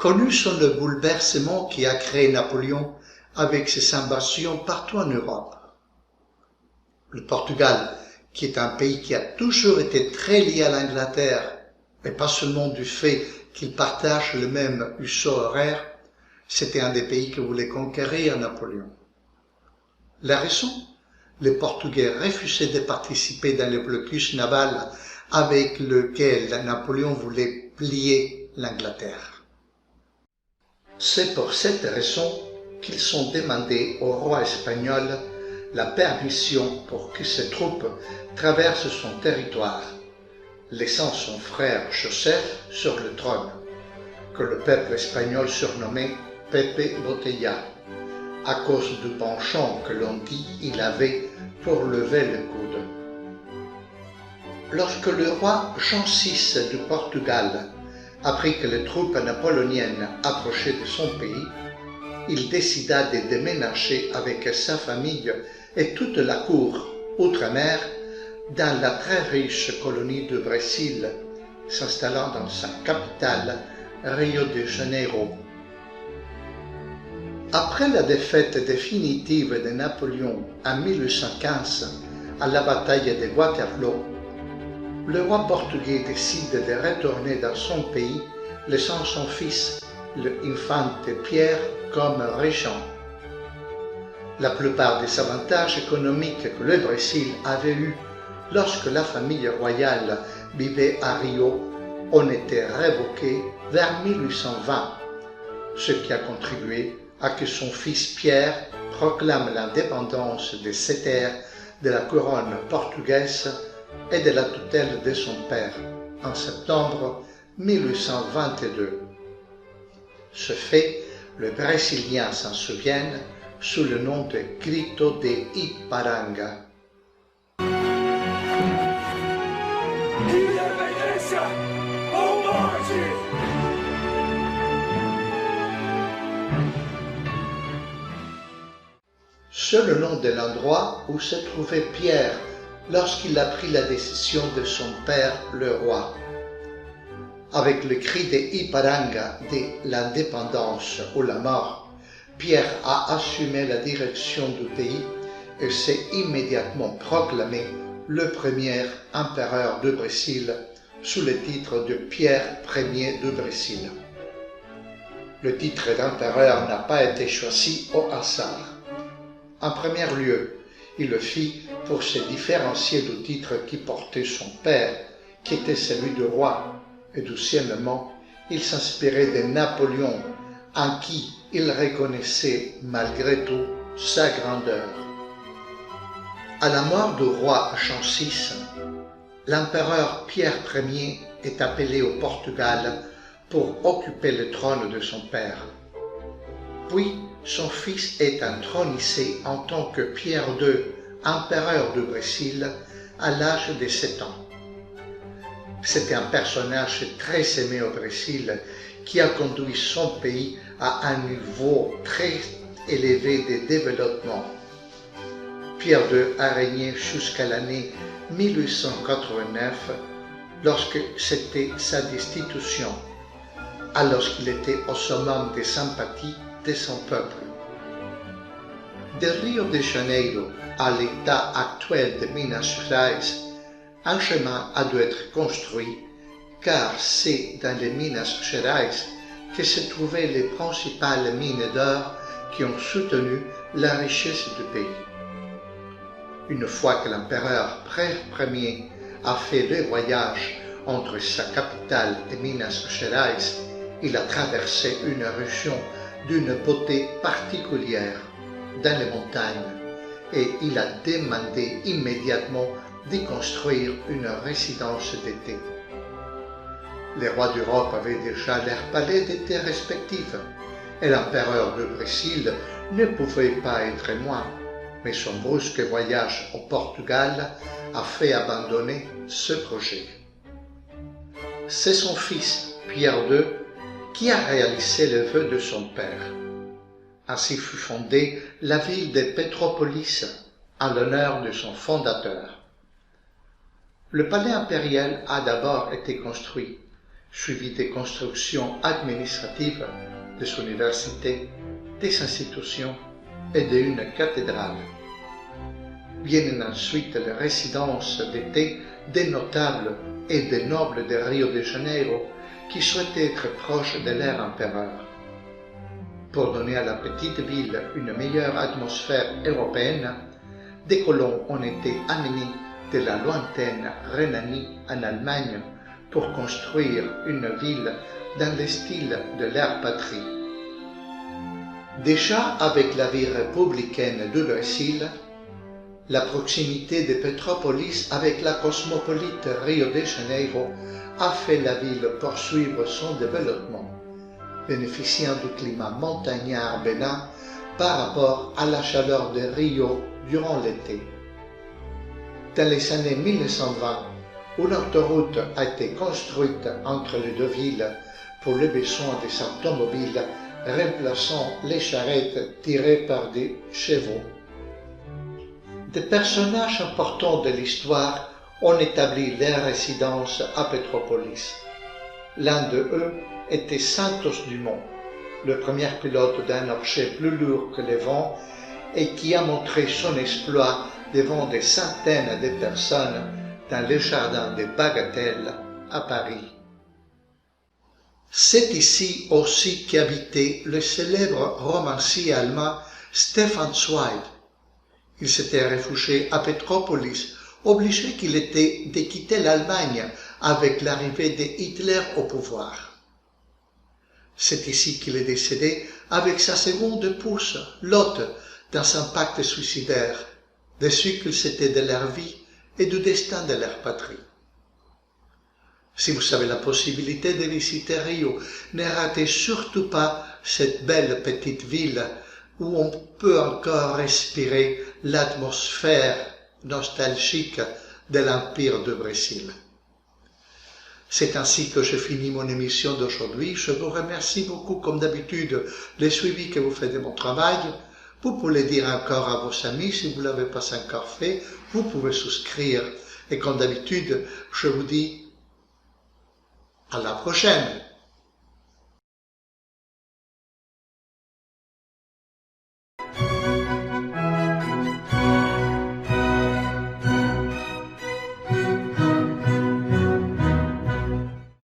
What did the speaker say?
Connu sont le bouleversement qui a créé Napoléon avec ses invasions partout en Europe. Le Portugal, qui est un pays qui a toujours été très lié à l'Angleterre, mais pas seulement du fait qu'il partage le même fuseau horaire, c'était un des pays que voulait conquérir Napoléon. La raison? Les Portugais refusaient de participer dans le blocus naval avec lequel Napoléon voulait plier l'Angleterre. C'est pour cette raison qu'ils ont demandé au roi espagnol la permission pour que ses troupes traversent son territoire, laissant son frère Joseph sur le trône, que le peuple espagnol surnommait Pepe Botella, à cause du penchant que l'on dit il avait pour lever le coude. Lorsque le roi Jean VI du Portugal apprit que les troupes napoléoniennes approchaient de son pays, il décida de déménager avec sa famille et toute la cour outre-mer dans la très riche colonie du Brésil, s'installant dans sa capitale, Rio de Janeiro. Après la défaite définitive de Napoléon en 1815 à la bataille de Waterloo, le roi portugais décide de retourner dans son pays, laissant son fils, le infante Pierre, comme régent. La plupart des avantages économiques que le Brésil avait eus lorsque la famille royale vivait à Rio ont été révoqués vers 1820, ce qui a contribué à que son fils Pierre proclame l'indépendance de ces terres de la couronne portugaise et de la tutelle de son père en septembre 1822. Ce fait, les Brésiliens s'en souviennent sous le nom de Grito de Iparanga. Independência ao norte! C'est le nom de l'endroit où se trouvait Pierre lorsqu'il a pris la décision de son père, le roi. Avec le cri de Iparanga de l'indépendance ou la mort, Pierre a assumé la direction du pays et s'est immédiatement proclamé le premier empereur du Brésil sous le titre de Pierre Ier du Brésil. Le titre d'empereur n'a pas été choisi au hasard. En premier lieu, il le fit pour se différencier du titre qui portait son père, qui était celui de roi, et deuxièmement, il s'inspirait de Napoléon, en qui il reconnaissait malgré tout sa grandeur. À la mort du roi Jean VI, l'empereur Pierre Ier est appelé au Portugal pour occuper le trône de son père. Puis, son fils est intronisé en tant que Pierre II, empereur du Brésil, à l'âge de 7 ans. C'était un personnage très aimé au Brésil qui a conduit son pays à un niveau très élevé de développement. Pierre II a régné jusqu'à l'année 1889, lorsque c'était sa destitution, alors qu'il était au summum des sympathies de son peuple. De Rio de Janeiro à l'état actuel de Minas Gerais, un chemin a dû être construit, car c'est dans les Minas Gerais que se trouvaient les principales mines d'or qui ont soutenu la richesse du pays. Une fois que l'empereur Pierre Ier a fait le voyage entre sa capitale et Minas Gerais, il a traversé une région d'une beauté particulière dans les montagnes et il a demandé immédiatement d'y construire une résidence d'été. Les rois d'Europe avaient déjà leurs palais d'été respectifs et l'empereur du Brésil ne pouvait pas être loin, mais son brusque voyage au Portugal a fait abandonner ce projet. C'est son fils, Pierre II, qui a réalisé le vœu de son père. Ainsi fut fondée la ville de Petropolis en l'honneur de son fondateur. Le palais impérial a d'abord été construit, suivi des constructions administratives, des universités, des institutions et d'une cathédrale. Viennent ensuite les résidences d'été des notables et des nobles de Rio de Janeiro qui souhaitaient être proches de leur empereur. Pour donner à la petite ville une meilleure atmosphère européenne, des colons ont été amenés de la lointaine Rhénanie en Allemagne pour construire une ville dans le style de leur patrie. Déjà avec la vie républicaine du Brésil, la proximité de Petropolis avec la cosmopolite Rio de Janeiro a fait la ville poursuivre son développement, bénéficiant du climat montagnard bénin par rapport à la chaleur de Rio durant l'été. Dans les années 1920, une autoroute a été construite entre les deux villes pour les besoins des automobiles, remplaçant les charrettes tirées par des chevaux. Des personnages importants de l'histoire ont établi leur résidence à Petropolis. L'un d'eux était Santos Dumont, le premier pilote d'un objet plus lourd que le vent et qui a montré son exploit devant des centaines de personnes dans le jardin de Bagatelle à Paris. C'est ici aussi qu'habitait le célèbre romancier allemand Stefan Zweig. Il s'était réfugié à Petropolis, obligé qu'il était de quitter l'Allemagne avec l'arrivée de Hitler au pouvoir. C'est ici qu'il est décédé avec sa seconde épouse, Lotte, dans un pacte suicidaire, déçu qu'ils s'étaient de leur vie et du destin de leur patrie. Si vous avez la possibilité de visiter Rio, ne ratez surtout pas cette belle petite ville où on peut encore respirer l'atmosphère nostalgique de l'Empire du Brésil. C'est ainsi que je finis mon émission d'aujourd'hui. Je vous remercie beaucoup, comme d'habitude, le suivi que vous faites de mon travail. Vous pouvez le dire encore à vos amis si vous ne l'avez pas encore fait. Vous pouvez souscrire. Et comme d'habitude, je vous dis à la prochaine.